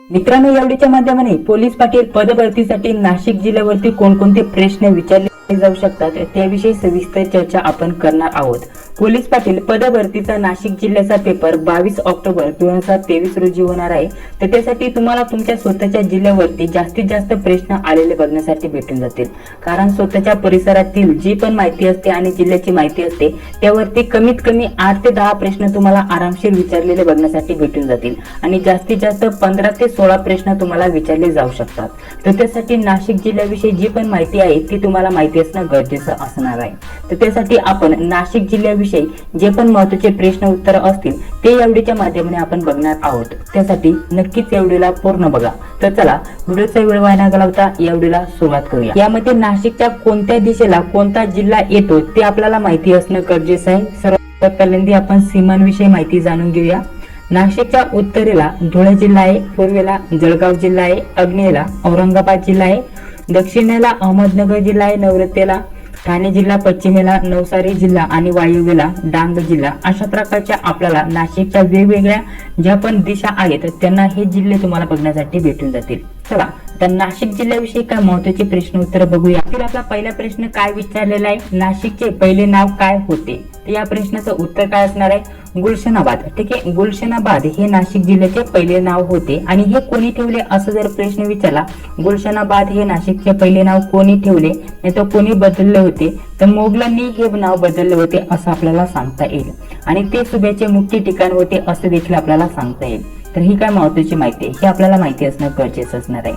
मित्रांनो, यावेळीच्या माध्यमाने पोलीस पाटील पदभरतीसाठी नाशिक जिल्ह्यावरती कोणकोणते प्रश्न विचारले जाऊ शकतात त्याविषयी सविस्तर चर्चा आपण करणार आहोत। पोलीस पाटील पदभरतीचा नाशिक जिल्ह्याचा पेपर 22 ऑक्टोबर 2023 रोजी होणार आहे। तर त्यासाठी तुम्हाला तुमच्या स्वतःच्या जिल्ह्यावरती जास्तीत जास्त प्रश्न आलेले बघण्यासाठी भेटून जातील, कारण स्वतःच्या परिसरातील जी पण माहिती असते आणि जिल्ह्याची माहिती असते त्यावरती कमीत कमी 8 ते 10 प्रश्न तुम्हाला आरामशीर विचारलेले बघण्यासाठी भेटून जातील आणि जास्तीत जास्त 15 ते 16 प्रश्न तुम्हाला विचारले जाऊ शकतात। तर त्यासाठी नाशिक जिल्ह्याविषयी जी पण माहिती आहे ती तुम्हाला माहिती असणं गरजेचं असणार आहे। तर त्यासाठी आपण नाशिक जिल्ह्याविषयी जे पण महत्त्वाचे प्रश्न उत्तर असतील ते या व्हिडिओच्या माध्यमाने आपण बघणार आहोत। त्यासाठी नक्कीच या व्हिडिओला पूर्ण बघा। तर चला, व्हिडिओचा वेळ वाया न घालवता या व्हिडिओला सुरुवात करूया। यामध्ये नाशिकच्या कोणत्या दिशेला कोणता जिल्हा येतो ते आपल्याला माहिती असणं गरजेचं आहे। सर्वात पहिल्यांदा आपण सीमांविषयी माहिती जाणून घेऊया। नाशिकच्या उत्तरेला धुळे जिल्हा आहे, पूर्वेला जळगाव जिल्हा आहे, आग्नेयेला औरंगाबाद जिल्हा आहे, दक्षिणेला अहमदनगर जिल्हा आहे, नैऋत्येला ठाणे जिल्हा, पश्चिमेला नवसारी जिल्हा आणि वायव्येला डांग जिल्हा। अशा प्रकारच्या आपल्याला नाशिकच्या वेगवेगळ्या ज्या पण दिशा आहेत त्यांना हे जिल्हे तुम्हाला बघण्यासाठी भेटून जातील। चला, तर नाशिक जिल्ह्याविषयी काय महत्त्वाचे प्रश्न उत्तर बघूया। आपला पहिला प्रश्न काय विचारलेला आहे, नाशिकचे पहिले नाव काय होते? तर या प्रश्नाचं उत्तर काय असणार आहे? गुलशनाबाद। ठीक आहे, गुलशनाबाद हे नाशिक जिल्ह्याचे पहिले नाव होते आणि हे कोणी ठेवले असं जर प्रश्न विचारला, गुलशनाबाद हे नाशिकचे पहिले नाव कोणी ठेवले नाही तर कोणी बदलले होते, तर मोगलांनी हे नाव बदलले होते असं आपल्याला सांगता येईल आणि ते सुभ्याचे मुख्य ठिकाण होते असं देखील आपल्याला सांगता येईल। तर ही काय महत्त्वाची माहिती आहे हे आपल्याला माहिती असणं गरजेचं असणार आहे।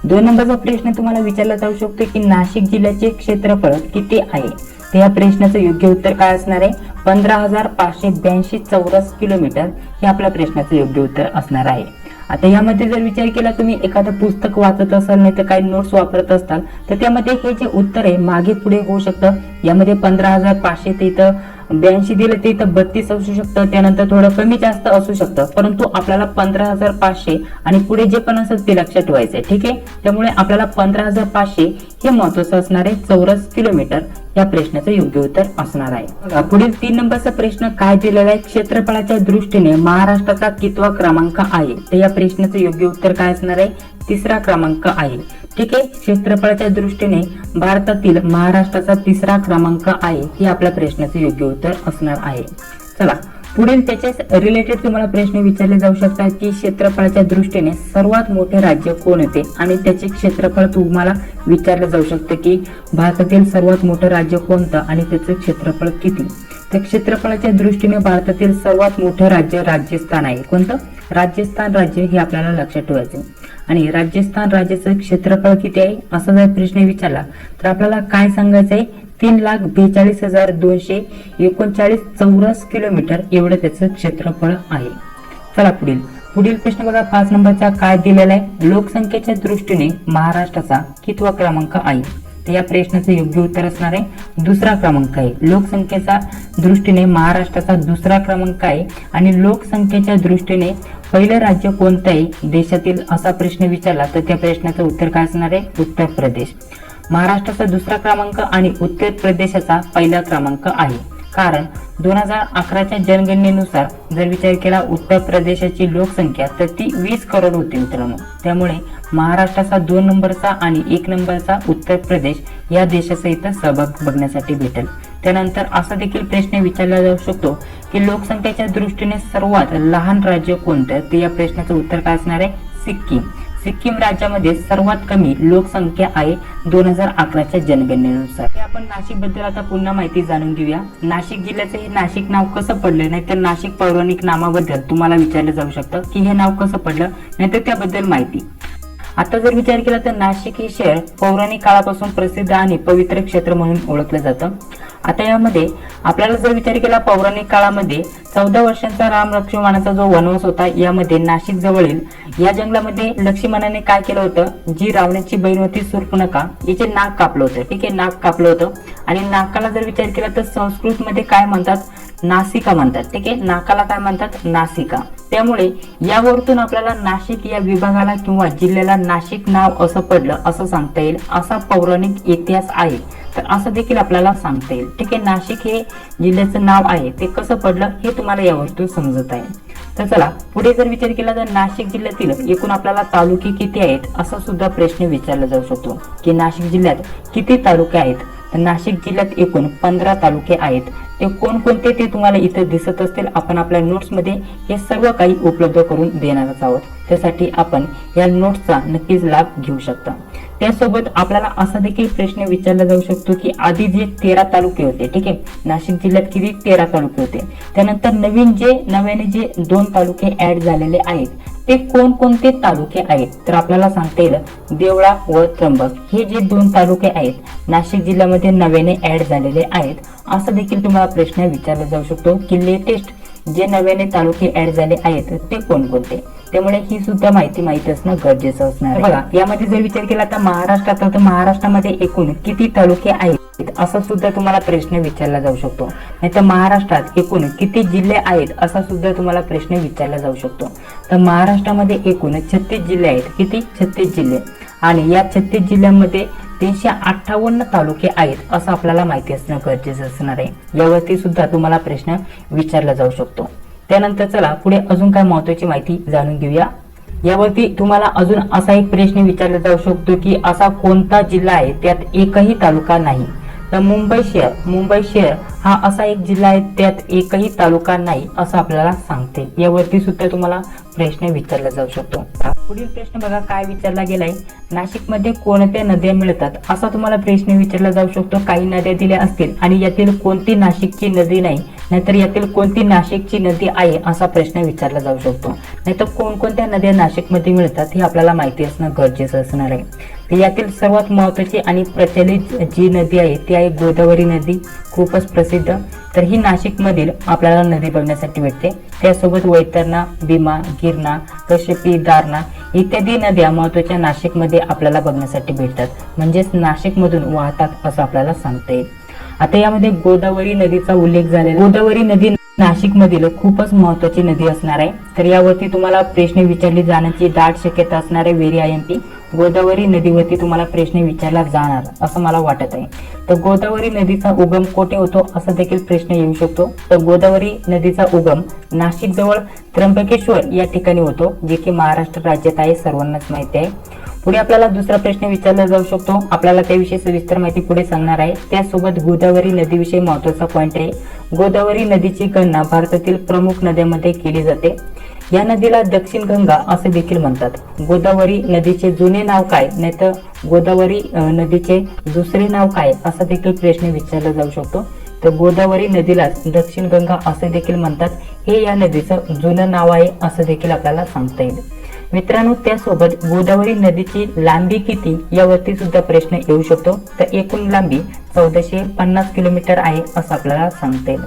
2 नंबरचा प्रश्न तुम्हाला विचारला जाऊ शकतो की नाशिक जिल्ह्याचे क्षेत्रफळ किती आहे? तर या प्रश्नाचं योग्य उत्तर काय असणार आहे? 15,582 चौरस किलोमीटर हे आपल्या प्रश्नाचं योग्य उत्तर असणार आहे। आता यामध्ये जर विचार केला, तुम्ही एखादं पुस्तक वाचत असाल नाही तर काही नोट्स वापरत असाल तर त्यामध्ये हे जे उत्तर आहे मागे पुढे होऊ शकतं। यामध्ये 15,500 ते इथं 82 दिलं ते इथं 32 असू शकतं, त्यानंतर थोडं कमी जास्त असू शकतं, परंतु आपल्याला 15,500 आणि पुढे जे पण असेल ते लक्षात ठेवायचंय। ठीक आहे, त्यामुळे आपल्याला 15,500 हे महत्त्वाचं असणार आहे चौरस किलोमीटर या प्रश्नाचं योग्य उत्तर असणार आहे। पुढील 3 नंबरचा प्रश्न काय दिलेला आहे? क्षेत्रफळाच्या दृष्टीने महाराष्ट्राचा कितवा क्रमांक आहे? तर या प्रश्नाचं योग्य उत्तर काय असणार आहे? 3रा क्रमांक आहे। ठीक आहे, क्षेत्रफळाच्या दृष्टीने भारतातील महाराष्ट्राचा 3रा क्रमांक आहे हे आपल्या प्रश्नाचं योग्य उत्तर असणार आहे। चला, पुढील त्याच्याच रिलेटेड तुम्हाला प्रश्न विचारले जाऊ शकतात की क्षेत्रफळाच्या दृष्टीने सर्वात मोठे राज्य कोणते आणि त्याचे क्षेत्रफळ तुम्हाला विचारले जाऊ शकते की भारतातील सर्वात मोठे राज्य कोणतं आणि त्याचे क्षेत्रफळ किती? तर क्षेत्रफळाच्या दृष्टीने भारतातील सर्वात मोठे राज्य राजस्थान आहे। कोणतं? राजस्थान राज्य हे आपल्याला लक्षात ठेवायचे आणि राजस्थान राज्याचं क्षेत्रफळ किती आहे असा जर प्रश्न विचारला तर आपल्याला काय सांगायचं आहे? 3,42,239 चौरस किलोमीटर एवढं त्याचं क्षेत्रफळ आहे। चला, पुढील प्रश्न बघा, 5 नंबरचा काय दिलेला आहे? लोकसंख्येच्या दृष्टीने महाराष्ट्राचा कितवा क्रमांक आहे? तर या प्रश्नाचं योग्य उत्तर असणार आहे 2रा क्रमांक आहे। लोकसंख्येच्या दृष्टीने महाराष्ट्राचा 2रा क्रमांक आहे आणि लोकसंख्येच्या दृष्टीने पहिलं राज्य कोणतं आहे देशातील असा प्रश्न विचारला तर त्या प्रश्नाचं उत्तर काय असणार आहे? उत्तर प्रदेश। महाराष्ट्राचा 2रा क्रमांक आणि उत्तर प्रदेशाचा पहिला क्रमांक आहे, कारण 2011च्या जनगणनेनुसार जर विचार केला उत्तर प्रदेशाची लोकसंख्या तर ती 20 करोड होती मित्रांनो। त्यामुळे महाराष्ट्राचा 2 नंबरचा आणि 1 नंबरचा उत्तर प्रदेश या देशाचा इथं सहभाग बघण्यासाठी भेटेल। त्यानंतर असा देखील प्रश्न विचारला जाऊ शकतो की लोकसंख्येच्या दृष्टीने सर्वात लहान राज्य कोणतं? तर या प्रश्नाचं उत्तर काय असणार आहे? सिक्कीम। सिक्कीम राज्यामध्ये सर्वात कमी लोकसंख्या आहे 2011च्या जनगणनेनुसार। आपण नाशिक बद्दल आता पुन्हा माहिती जाणून घेऊया। नाशिक जिल्ह्याचं हे नाशिक नाव कसं पडलं नाही तर नाशिक पौराणिक नामाबद्दल तुम्हाला विचारलं जाऊ शकतं की हे नाव कसं पडलं नाही तर त्याबद्दल माहिती। आता जर विचार केला तर नाशिक हे शहर पौराणिक काळापासून प्रसिद्ध आणि पवित्र क्षेत्र म्हणून ओळखलं जातं। आता यामध्ये आपल्याला जर विचार केला पौराणिक काळामध्ये 14 वर्षांचा राम लक्ष्मणाचा जो वनवास होता यामध्ये नाशिक जवळील या जंगलामध्ये लक्ष्मणाने काय केलं होतं? जी रावणाची बहीण होती शूर्पणखा हिचे नाक कापलं होतं। ठीक आहे, नाक कापलं होतं आणि नाकाला जर विचार केला तर संस्कृत मध्ये काय म्हणतात? नासिका म्हणतात। ठीक आहे, नाकाला काय म्हणतात? नासिका। त्यामुळे यावरून आपल्याला नाशिक या विभागाला किंवा जिल्ह्याला नाशिक नाव असं पडलं असं सांगता येईल, असा पौराणिक इतिहास आहे। तर असं देखील आपल्याला सांगता येईल। ठीक आहे, नाशिक हे जिल्ह्याचं नाव आहे ते कसं पडलं हे तुम्हाला यावरून समजत आहे। तर चला पुढे जर विचार केला तर नाशिक जिल्ह्यातील एकूण आपल्याला तालुके किती आहेत असा सुद्धा प्रश्न विचारला जाऊ शकतो की नाशिक जिल्ह्यात किती तालुके आहेत. तर नाशिक जिल्ह्यात एकूण 15 तालुके आहेत. ते कोणकोणते ते तुम्हाला इथे दिसत असतील. आपण आपल्या नोट्स मध्ये हे सर्व काही उपलब्ध करून देणारच आहोत. त्यासाठी आपण या नोट्सचा नक्कीच लाभ घेऊ शकता. त्यासोबत आपल्याला असा देखील प्रश्न विचारला जाऊ शकतो की आधी जे 13 तालुके होते, ठीक आहे, नाशिक जिल्ह्यात किती 13 तालुके होते, त्यानंतर नव्याने जे 2 तालुके ऍड झालेले आहेत ते कोणकोणते तालुके आहेत. तर आपल्याला सांगता येईल देवळा व त्र्यंबक हे जे 2 तालुके आहेत नाशिक जिल्ह्यामध्ये नव्याने ऍड झालेले आहेत. असा देखील तुम्हाला प्रश्न विचारला जाऊ शकतो की लेटेस्ट जे नव्याने तालुके ऍड झाले आहेत ते कोणकोणते. त्यामुळे ही सुद्धा माहिती माहिती असणं गरजेचं असणार आहे. बघा यामध्ये जर विचार केला तर महाराष्ट्रात, तर महाराष्ट्रामध्ये एकूण किती तालुके आहेत असा सुद्धा तुम्हाला प्रश्न विचारला जाऊ शकतो. नाही तर महाराष्ट्रात एकूण किती जिल्हे आहेत असा सुद्धा तुम्हाला प्रश्न विचारला जाऊ शकतो. तर महाराष्ट्रामध्ये एकूण 36 जिल्हे आहेत. किती? 36 जिल्हे. आणि या 36 जिल्ह्यांमध्ये 358 तालुके आहेत असं आपल्याला माहिती असणं गरजेचं असणार आहे. यावरती सुद्धा तुम्हाला प्रश्न विचारला जाऊ शकतो. त्यानंतर चला पुढे अजून काय महत्त्वाची माहिती जाणून घेऊया. यावरती तुम्हाला अजून असा एक प्रश्न विचारला जाऊ शकतो की असा कोणता जिल्हा आहे त्यात एकही तालुका नाही. तर मुंबई शहर हा असा एक जिल्हा आहे त्यात एकही तालुका नाही असं आपल्याला सांगते. यावरती सुद्धा तुम्हाला प्रश्न विचारला जाऊ शकतो. पुढील प्रश्न बघा काय विचारला गेलाय. नाशिकमध्ये कोणत्या नद्या मिळतात असा तुम्हाला प्रश्न विचारला जाऊ शकतो. काही नद्या दिल्या असतील आणि यातील कोणती नाशिकची नदी नाही, नाहीतर यातील कोणती नाशिकची नदी आहे असा प्रश्न विचारला जाऊ शकतो. नाहीतर कोणकोणत्या नद्या नाशिकमध्ये मिळतात हे आपल्याला माहिती असणं गरजेचं असणार आहे. तर यातील सर्वात महत्त्वाची आणि प्रचलित जी नदी आहे ती आहे गोदावरी नदी, खूपच प्रसिद्ध. तर ही नाशिकमधील आपल्याला नदी बघण्यासाठी भेटते. त्यासोबत वैतरणा, भीमा, गिरणा, कश्यपी, दारणा इत्यादी नद्या महत्त्वाच्या नाशिकमध्ये आपल्याला बघण्यासाठी भेटतात. म्हणजेच नाशिकमधून वाहतात असं आपल्याला सांगता येईल. आता यामध्ये गोदावरी नदीचा उल्लेख झालेला. गोदावरी नदी नाशिक मधील खूपच महत्त्वाची नदी असणार आहे. तर यावरती तुम्हाला प्रश्न विचारले जाण्याची दाट शक्यता असणार आहे. व्हेरी IMP गोदावरी नदीवरती तुम्हाला प्रश्न विचारला जाणार असं मला वाटत आहे. तर गोदावरी नदीचा उगम कोठे होतो असा देखील प्रश्न येऊ शकतो. तर गोदावरी नदीचा उगम नाशिक जवळ त्र्यंबकेश्वर या ठिकाणी होतो, जे की महाराष्ट्र राज्यात आहे, सर्वांनाच माहिती आहे. पुढे आपल्याला दुसरा प्रश्न विचारला जाऊ शकतो. आपल्याला त्याविषयी सविस्तर माहिती पुढे सांगणार आहे. त्यासोबत गोदावरी नदीविषयी महत्त्वाचा पॉइंट आहे. गोदावरी नदीची गणना भारतातील प्रमुख नद्यांमध्ये केली जाते. या नदीला दक्षिण गंगा असे देखील म्हणतात. गोदावरी नदीचे जुने नाव काय, नाहीतर गोदावरी नदीचे दुसरे नाव काय असा देखील प्रश्न विचारला जाऊ शकतो. तर गोदावरी नदीला दक्षिण गंगा असे देखील म्हणतात. हे या नदीचं जुनं नाव आहे असं देखील आपल्याला सांगता येईल. मित्रांनो त्यासोबत गोदावरी नदीची लांबी किती यावरती सुद्धा प्रश्न येऊ शकतो. तर एकूण लांबी 1450 किलोमीटर आहे असं आपल्याला सांगता येईल.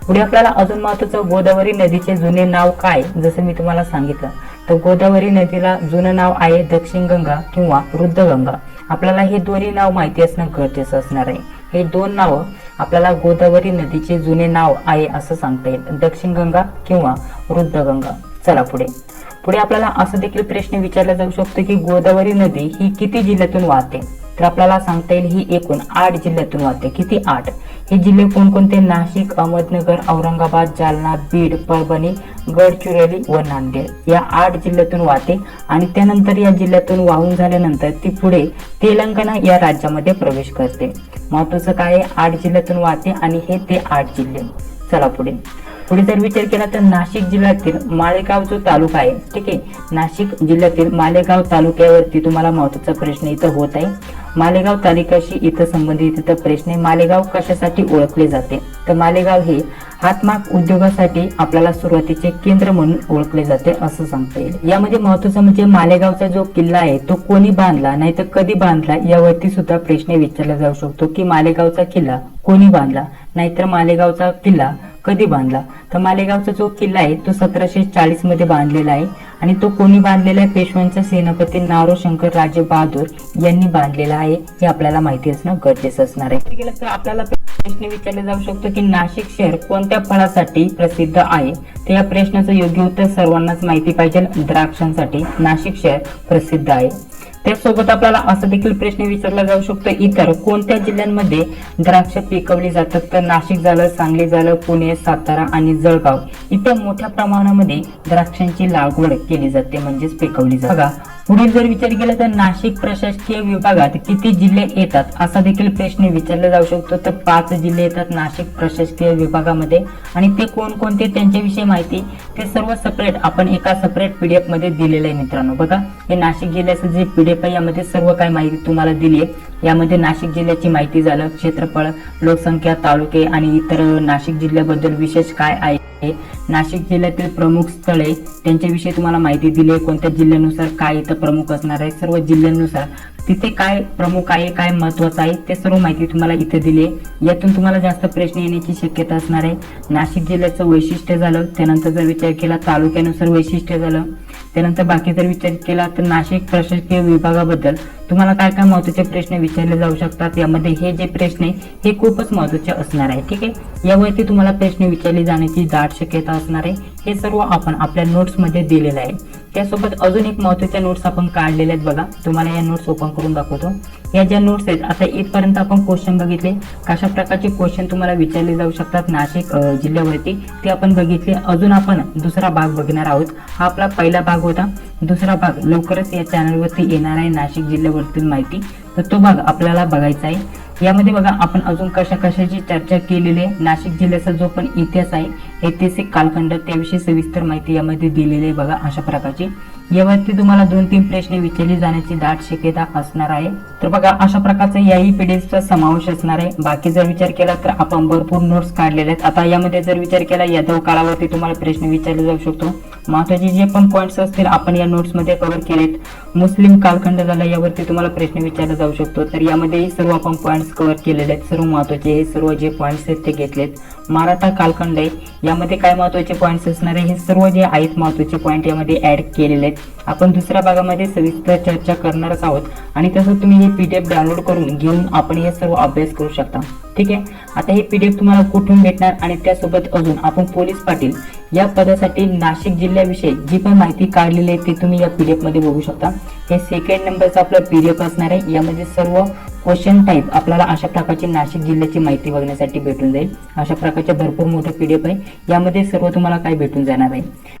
पुढे आपल्याला अजून महत्त्वाचं गोदावरी नदीचे जुने नाव काय, जसं मी तुम्हाला सांगितलं तर गोदावरी नदीला जुनं नाव आहे दक्षिण गंगा किंवा वृद्धगंगा. आपल्याला हे दोन्ही नाव माहिती असणं गरजेचं असणार आहे. हे दोन नाव आपल्याला गोदावरी नदीचे जुने नाव आहे असं सांगता येईल, दक्षिण गंगा किंवा वृद्धगंगा. चला पुढे आपल्याला असं देखील प्रश्न विचारला जाऊ शकतो की गोदावरी नदी ही किती जिल्ह्यातून वाहते. तर आपल्याला सांगता येईल ही एकूण 8 जिल्ह्यातून वाहते. किती? 8. हे जिल्हे कोणकोणते? नाशिक, अहमदनगर, औरंगाबाद, जालना, बीड, परभणी, गडचिरोली व नांदेड या 8 जिल्ह्यातून वाहते. आणि त्यानंतर या जिल्ह्यातून वाहून झाल्यानंतर ती पुढे तेलंगणा या राज्यामध्ये प्रवेश करते. महत्वाचं काय आहे? 8 जिल्ह्यातून वाहते आणि हे ते 8 जिल्हे. चला पुढे जर विचार केला तर नाशिक जिल्ह्यातील मालेगाव जो तालुका आहे, ठीक आहे, नाशिक जिल्ह्यातील मालेगाव तालुक्यावरती तुम्हाला महत्त्वाचा प्रश्न इथं होत आहे. मालेगाव तालुक्याशी इथं संबंधित इथं प्रश्न आहे. मालेगाव कशासाठी ओळखले जाते? तर मालेगाव हे हातमाग उद्योगासाठी आपल्याला सुरुवातीचे केंद्र म्हणून ओळखले जाते असं सांगता येईल. यामध्ये महत्त्वाचं म्हणजे मालेगावचा जो किल्ला आहे तो कोणी बांधला, नाही तर कधी बांधला यावरती सुद्धा प्रश्न विचारला जाऊ शकतो की मालेगावचा किल्ला कोणी बांधला, नाहीतर मालेगावचा किल्ला कधी बांधला. तर मालेगावचा जो किल्ला आहे तो 1740 मध्ये बांधलेला आहे आणि तो कोणी बांधलेला आहे? पेशव्यांचा सेनापती नारोशंकर राजे बहादूर यांनी बांधलेला आहे. हे आपल्याला माहिती असणं गरजेचं असणार आहे. तर आपल्याला प्रश्न विचारला जाऊ शकतो की नाशिक शहर कोणत्या फळासाठी प्रसिद्ध आहे. तर या प्रश्नाचं योग्य उत्तर सर्वांनाच माहिती पाहिजे. द्राक्षांसाठी नाशिक शहर प्रसिद्ध आहे. त्यासोबत आपल्याला असा देखील प्रश्न विचारला जाऊ शकतो, इतर कोणत्या जिल्ह्यांमध्ये द्राक्ष पिकवली जातात? तर नाशिक झालं, सांगली झालं, पुणे, सातारा आणि जळगाव इथे मोठ्या प्रमाणामध्ये द्राक्षांची लागवड केली जाते, म्हणजेच पिकवली जाते. बघा, पुढील जर विचार केला तर नाशिक प्रशासकीय विभागात किती जिल्हे येतात असा देखील प्रश्न विचारला जाऊ शकतो. तर 5 जिल्हे येतात नाशिक प्रशासकीय विभागामध्ये, आणि ते कोणकोणते त्यांच्याविषयी माहिती ते सर्व सेपरेट आपण एका सेपरेट पीडीएफ मध्ये दिलेलं आहे मित्रांनो. बघा, हे नाशिक जिल्ह्याचं जे पीडीएफ आहे यामध्ये सर्व काही माहिती तुम्हाला दिली आहे. यामध्ये नाशिक जिल्ह्याची माहिती झालं, क्षेत्रफळ, लोकसंख्या, तालुके आणि इतर नाशिक जिल्ह्याबद्दल विशेष काय आहे, नाशिक जिल्ह्यातील प्रमुख स्थळे त्यांच्याविषयी तुम्हाला माहिती दिली आहे, कोणत्या जिल्ह्यानुसार काय इथं प्रमुख असणार आहे, सर्व जिल्ह्यांनुसार तिथे काय प्रमुख आहे, काय महत्वाचं आहे ते सर्व माहिती तुम्हाला इथे दिली आहे. यातून तुम्हाला जास्त प्रश्न येण्याची शक्यता असणार आहे. नाशिक जिल्ह्याचं वैशिष्ट्य झालं, त्यानंतर जर विचार केला तालुक्यानुसार वैशिष्ट्य झालं, त्यानंतर बाकी जर विचार केला तर नाशिक प्रशासकीय विभागाबद्दल तुम्हाला काय काय महत्त्वाचे प्रश्न विचारले जाऊ शकतात. यामध्ये हे जे प्रश्न आहे हे खूपच महत्त्वाचे असणार आहे. ठीक आहे, यावरती तुम्हाला प्रश्न विचारले जाण्याची दाट शक्यता असणार आहे. हे सर्व आपण आपल्या नोट्स मध्ये दिलेलं आहे. त्यासोबत अजून एक महत्त्वाच्या नोट्स आपण काढलेल्या आहेत. बघा, तुम्हाला या नोट्स ओपन करून दाखवतो. या ज्या नोट्स आहेत, आता इथपर्यंत आपण क्वेश्चन बघितले, कशा प्रकारचे क्वेश्चन तुम्हाला विचारले जाऊ शकतात नाशिक जिल्ह्यावरती ते आपण बघितले. अजून आपण दुसरा भाग बघणार आहोत. हा आपला पहिला भाग होता. दुसरा भाग लवकरच या चॅनलवरती येणार आहे, नाशिक जिल्ह्यावरती माहिती, तर तो भाग आपल्याला बघायचा आहे. यामध्ये बघा, आपण अजून कशा कशाची चर्चा केलेली आहे. नाशिक जिल्ह्याचा जो पण इतिहास आहे, ऐतिहासिक कालखंड, त्याविषयी सविस्तर माहिती यामध्ये दिलेली आहे. बघा, अशा प्रकारची यावरती तुम्हाला 2-3 प्रश्न विचारले जाण्याची दाट शक्यता असणार आहे. तर बघा, अशा प्रकारचा याही पीडीएफचा समावेश असणार आहे. बाकी जर विचार केला तर आपण भरपूर नोट्स काढलेले आहेत. आता यामध्ये जर विचार केला यादव काळावरती तुम्हाला प्रश्न विचारले जाऊ शकतो. महत्त्वाचे जे पण पॉईंट्स असतील आपण या नोट्स मध्ये कव्हर केलेत. मुस्लिम कालखंड झाला, यावरती तुम्हाला प्रश्न विचारला जाऊ शकतो. तर यामध्ये सर्व आपण पॉईंट्स कव्हर केलेले आहेत. सर्व महत्त्वाचे हे सर्व जे पॉईंट्स आहेत ते घेतलेत. मराठा कालखंड आहे, यामध्ये काय महत्त्वाचे पॉईंट्स असणार आहे, हे सर्व जे आहेत महत्त्वाचे पॉईंट यामध्ये ऍड केलेले आहेत. आपण दुसऱ्या भागामध्ये सविस्तर चर्चा करणारच आहोत, आणि तसं तुम्ही हे पीडीएफ डाउनलोड करून घेऊन आपण हे सर्व अभ्यास करू शकता. ठीक आहे, आता हे पीडीएफ तुम्हाला कुठून भेटणार, आणि त्यासोबत अजून आपण पोलीस पाटील या पदासाठी नाशिक जिल्ह्याविषयी जी पण माहिती काढलेली आहे ती तुम्ही या पीडीएफ मध्ये बघू शकता. हे सेकंड नंबरचा आपला पीडीएफ असणार आहे. यामध्ये सर्व क्वेश्चन टाईप आपल्याला अशा प्रकारची नाशिक जिल्ह्याची माहिती बघण्यासाठी भेटून जाईल. अशा प्रकारचे भरपूर मोठे पीडीएफ आहे. यामध्ये सर्व तुम्हाला काय भेटून जाणार आहे.